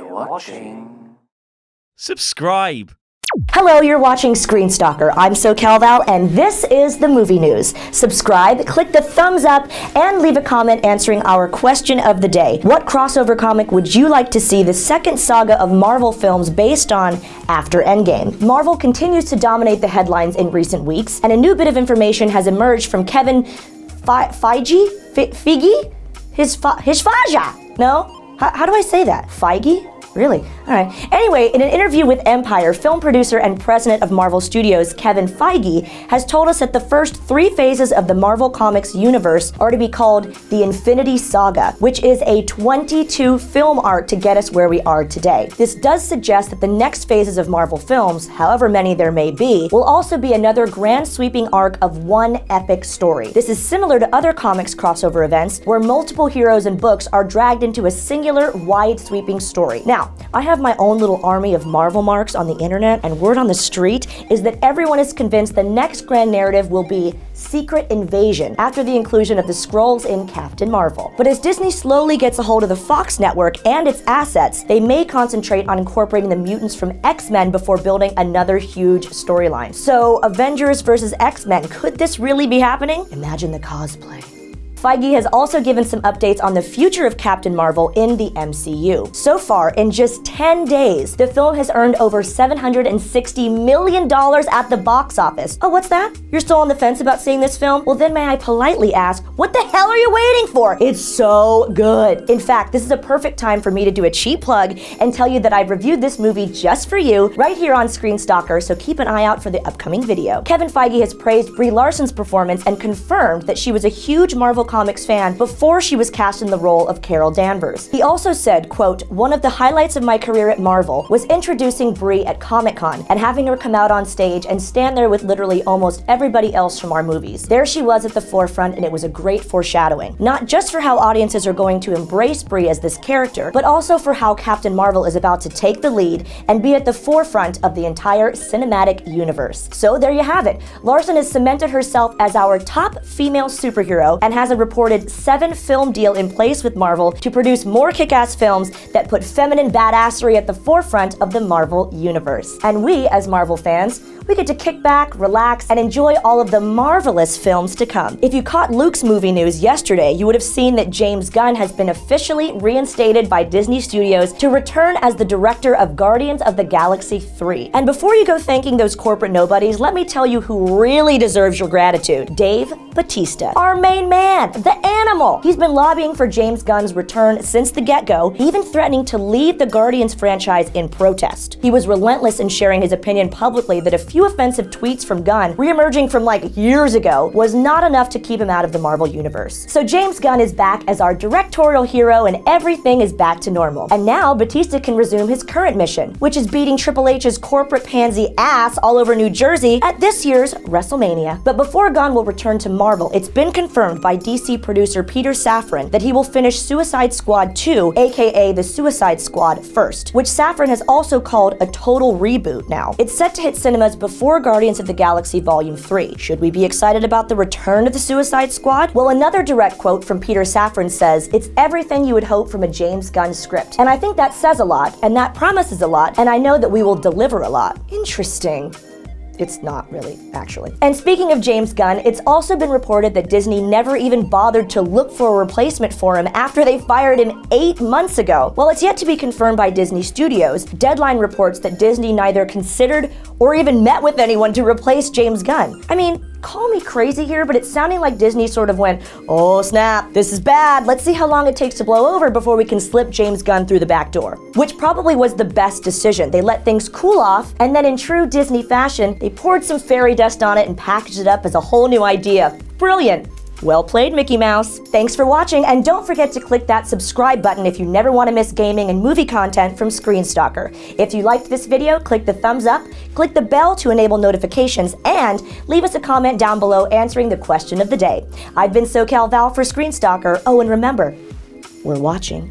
You're watching. Subscribe. Hello, you're watching ScreenStalker. I'm SoCalVal, and this is the movie news. Subscribe, click the thumbs up, and leave a comment answering our question of the day. What crossover comic would you like to see the second saga of Marvel films based on after Endgame? Marvel continues to dominate the headlines in recent weeks, and a new bit of information has emerged from Kevin Feige? Feige? His Faja? No? How do I say that? Feige? Really? Alright. Anyway, in an interview with Empire, film producer and president of Marvel Studios, Kevin Feige, has told us that the first 3 phases of the Marvel Comics universe are to be called the Infinity Saga, which is a 22 film arc to get us where we are today. This does suggest that the next phases of Marvel films, however many there may be, will also be another grand sweeping arc of one epic story. This is similar to other comics crossover events, where multiple heroes and books are dragged into a singular, wide sweeping story. Now, I have my own little army of Marvel marks on the internet, and word on the street is that everyone is convinced the next grand narrative will be Secret Invasion after the inclusion of the Skrulls in Captain Marvel. But as Disney slowly gets a hold of the Fox network and its assets, they may concentrate on incorporating the mutants from X-Men before building another huge storyline. So, Avengers versus X-Men, could this really be happening? Imagine the cosplay. Feige has also given some updates on the future of Captain Marvel in the MCU. So far, in just 10 days, the film has earned over $760 million at the box office. Oh, what's that? You're still on the fence about seeing this film? Well, then may I politely ask, what the hell are you waiting for? It's so good. In fact, this is a perfect time for me to do a cheap plug and tell you that I've reviewed this movie just for you right here on ScreenStalker, so keep an eye out for the upcoming video. Kevin Feige has praised Brie Larson's performance and confirmed that she was a huge Marvel Comics fan before she was cast in the role of Carol Danvers. He also said, quote, "One of the highlights of my career at Marvel was introducing Brie at Comic-Con and having her come out on stage and stand there with literally almost everybody else from our movies. There she was at the forefront, and it was a great foreshadowing. Not just for how audiences are going to embrace Brie as this character, but also for how Captain Marvel is about to take the lead and be at the forefront of the entire cinematic universe." So there you have it. Larson has cemented herself as our top female superhero and has a reported 7-film deal in place with Marvel to produce more kick-ass films that put feminine badassery at the forefront of the Marvel universe. And we, as Marvel fans, we get to kick back, relax, and enjoy all of the marvelous films to come. If you caught Luke's movie news yesterday, you would have seen that James Gunn has been officially reinstated by Disney Studios to return as the director of Guardians of the Galaxy 3. And before you go thanking those corporate nobodies, let me tell you who really deserves your gratitude. Dave Bautista, our main man, the animal. He's been lobbying for James Gunn's return since the get-go, even threatening to leave the Guardians franchise in protest. He was relentless in sharing his opinion publicly that a few offensive tweets from Gunn, re-emerging from like years ago, was not enough to keep him out of the Marvel universe. So James Gunn is back as our directorial hero, and everything is back to normal. And now Bautista can resume his current mission, which is beating Triple H's corporate pansy ass all over New Jersey at this year's WrestleMania. But before Gunn will return to Marvel, it's been confirmed by DC producer Peter Safran that he will finish Suicide Squad 2, aka the Suicide Squad, first, which Safran has also called a total reboot now. It's set to hit cinemas before Guardians of the Galaxy Volume 3. Should we be excited about the return of the Suicide Squad? Well, another direct quote from Peter Safran says, "It's everything you would hope from a James Gunn script." And I think that says a lot, and that promises a lot, and I know that we will deliver a lot. Interesting. It's not really, actually. And speaking of James Gunn, it's also been reported that Disney never even bothered to look for a replacement for him after they fired him 8 months ago. While it's yet to be confirmed by Disney Studios, Deadline reports that Disney neither considered or even met with anyone to replace James Gunn. I mean, call me crazy here, but it's sounding like Disney sort of went, "Oh snap, this is bad. Let's see how long it takes to blow over before we can slip James Gunn through the back door." Which probably was the best decision. They let things cool off, and then in true Disney fashion, they poured some fairy dust on it and packaged it up as a whole new idea. Brilliant. Well played, Mickey Mouse. Thanks for watching, and don't forget to click that subscribe button if you never want to miss gaming and movie content from ScreenStalker. If you liked this video, click the thumbs up, click the bell to enable notifications, and leave us a comment down below answering the question of the day. I've been SoCalVal for ScreenStalker. Oh, and remember, we're watching.